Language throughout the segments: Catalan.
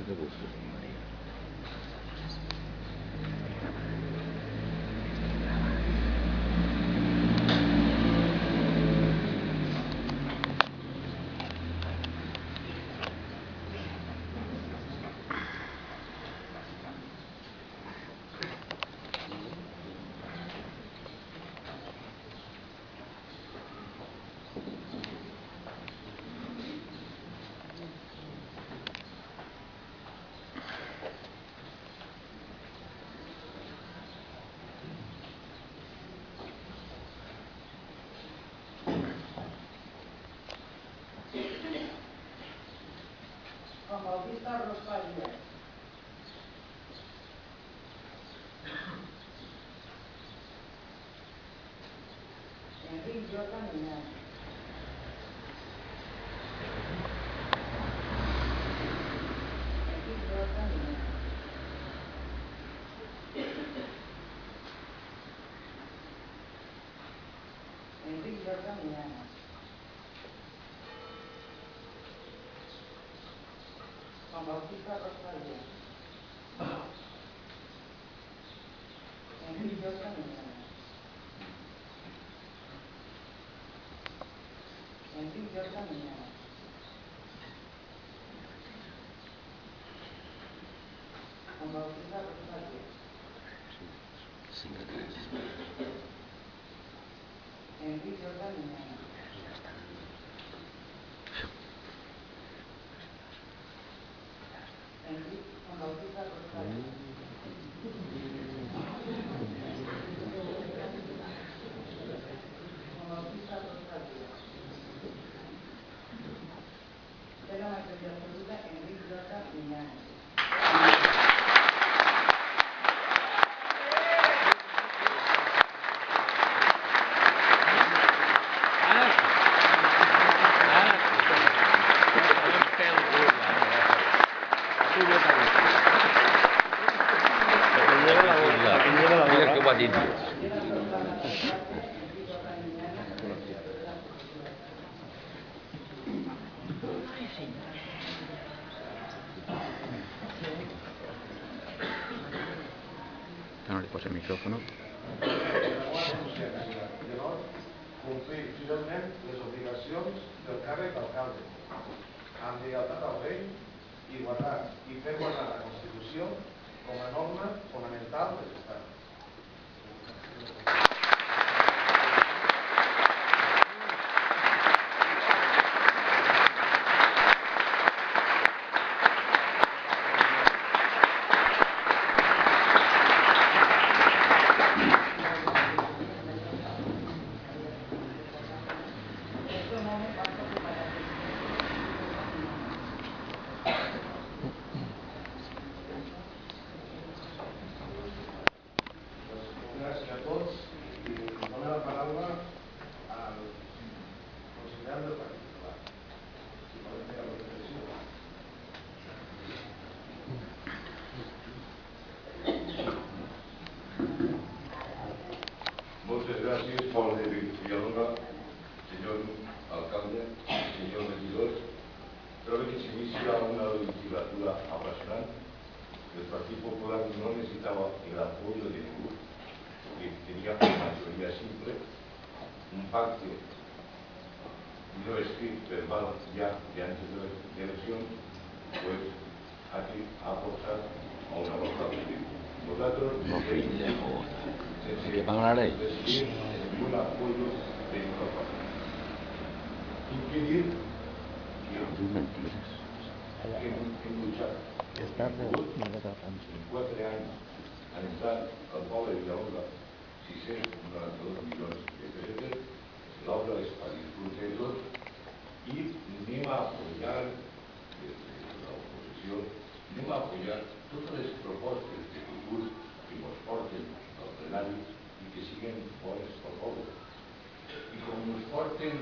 que gustos, María. Juan Bautista Rosalia. Enrique Jordan Miñán. Enrique Jordan Miñán. Enrique Jordan Miñán. Juan Bautista Rosalia. Enrique Jordan Miñán. Enrique Jordan Miñán. Juan Bautista Rosalia. Enrique Jordan Miñán. Enrique Juan Bautista Rosalia. Juan Bautista Rosalia. De la mayoría absoluta, Enrique Jordan Miñán. Mira que guadito. No le pose el micrófono. Complir fidelment les obligacions del càrrec d'alcalde, amb lleialtat al rei i fer guardar la Constitució com a norma fonamental de l'Estat. Gràcies a tots i dono la paraula al conseller del Partit Popular. Si poden fer alguna reflexió. Muchas gracias, Juan de Villalonga, señor alcalde, señor regidor. Creo que se inicia una legislatura apasionante. El Partido Popular no necesitaba el apoyo de ningún, porque tenía una mayoría simple, un pacto no escrito verbal ya de antes de la elección, pues aquí ha aportado a una nueva política. Nosotros ¿Qué van a hablar ahí? recibir ningún apoyo de ninguna parte. Impedir que luchar. En 4 años han entrat al poble de Villalonga 692 milions de pessetes, l'obra és per disfrute de tots i anem a apoyar des de l'oposició, anem a apoyar totes les propostes de futur que ens porten al plenari i que siguin bones pel poble. I com ens porten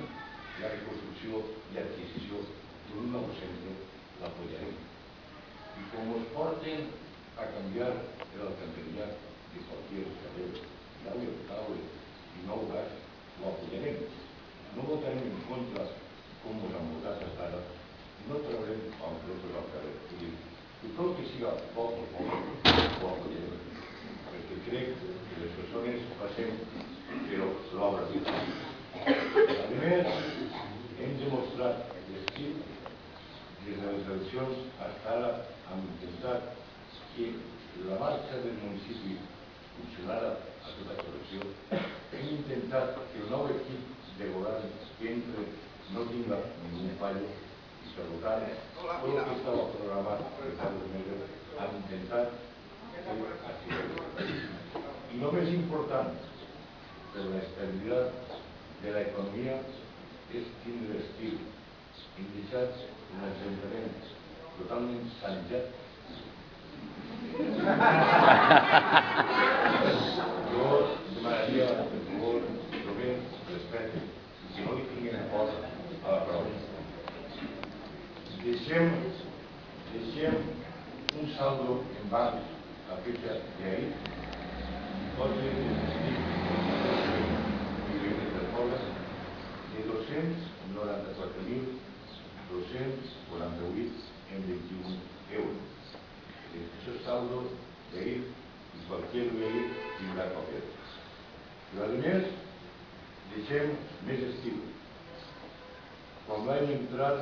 la reconstrucció i adquisició d'un nou centre, l'apoyarem. Y como nos porten a cambiar el alcantarillado de cualquier carrera, agua potable y no gas, lo apoyaremos. No votaremos en contra como nos han votado hasta ahora, no traeremos panfletos al carrer. i tot el que siga poc o poc, perquè crec que les persones passem per l'obra que fem. A més, hem demostrat l'estil des de les eleccions fins ara hem intentat que la marxa del municipi funcionara a tota correcció. Hem intentat que el nou equip de govern que entre no tinga ningú fallo i per tant tot el que estava programat per cada mesos hem intentat fer així. I el més important per l'estabilitat de l'economia és tindre estil. Hem deixat un ajuntament totalment sanjat. Jo demanaria, per favor, Robert, respecte, i que no li tinguin por a la paraula. Deixem un saldo en banc a fecha de ahir, posa el estic del poble de 294.248,21 euros. Això és saldo d'ahir i qualsevol veí tindrà copiat. Però a més, deixem més estil. Quan vam entrar,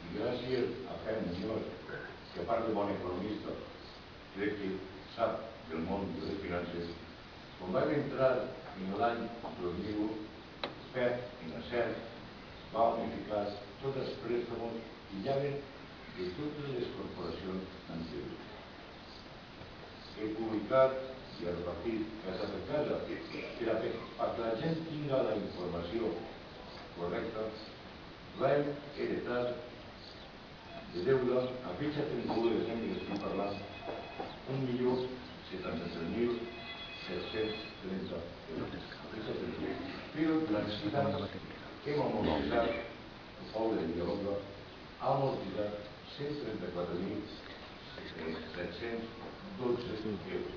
i gràcies a Jaime Muñoz, que a part de bon economista, crec que sap del món de les finances, quan vam entrar en l'any 2001, PEP, en la CERC, va unificar tots els préstamos que hi havia de totes les corporacions anteriors. He publicat i he repartit casa per casa perquè la gent tingui la informació correcta. Vam heretar de deure a fecha 31 de desembre, estic parlant, 1.073.730 euros. Però durant 6 anys hem amortitzat, el poble de Villalonga ha amortitzat 134.712 euros.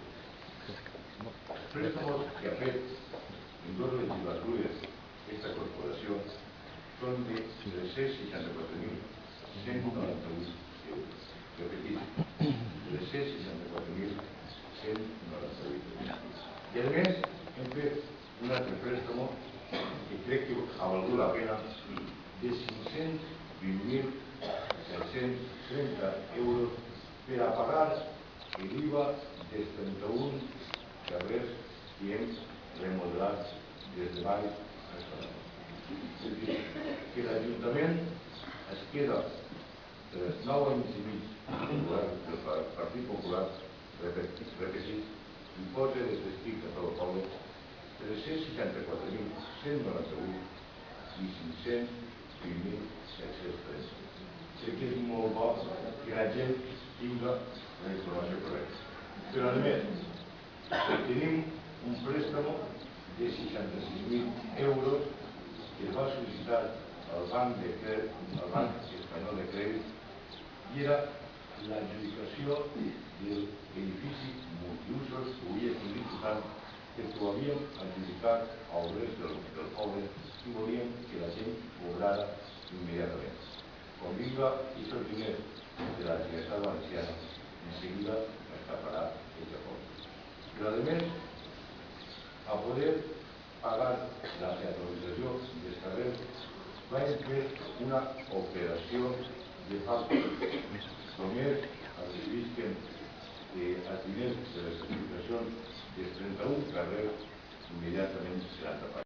Els préstamos que ha fet en 2 legislatures aquesta corporació són de 364.198 euros. Repetit, 364.198 euros. I a més, hem fet un altre préstamo que crec que ha valgut la pena de 520.730 euros per a pagar l'IVA dels 31 carrers que hem remodelat des de baix a dalt. És a dir, que l'Ajuntament es queda 9 anys i mig del govern del Partit Popular, repetit, i posa des d'estic a tot el poble 364.198 i 520.730. Crec que és molt bo que la gent tingui la informació correcta. Però a més, tenim un préstamo de 66.000 euros que es va sol·licitar al Banc Espanyol de Crèdit i era l'adjudicació de l'edifici multiusos que avui estem disputant perquè ho havíem adjudicat a obrers del poble i volíem que la gent cobrara immediatament. Quan vingui aquests diners de la Generalitat Valenciana, en seguida es taparà aquest acord. Però a més, a poder pagar la teatralització dels carrers, vam fer una operació de facto. Només es visquen els diners de les explicacions dels 31 carrers immediatament seran tapats.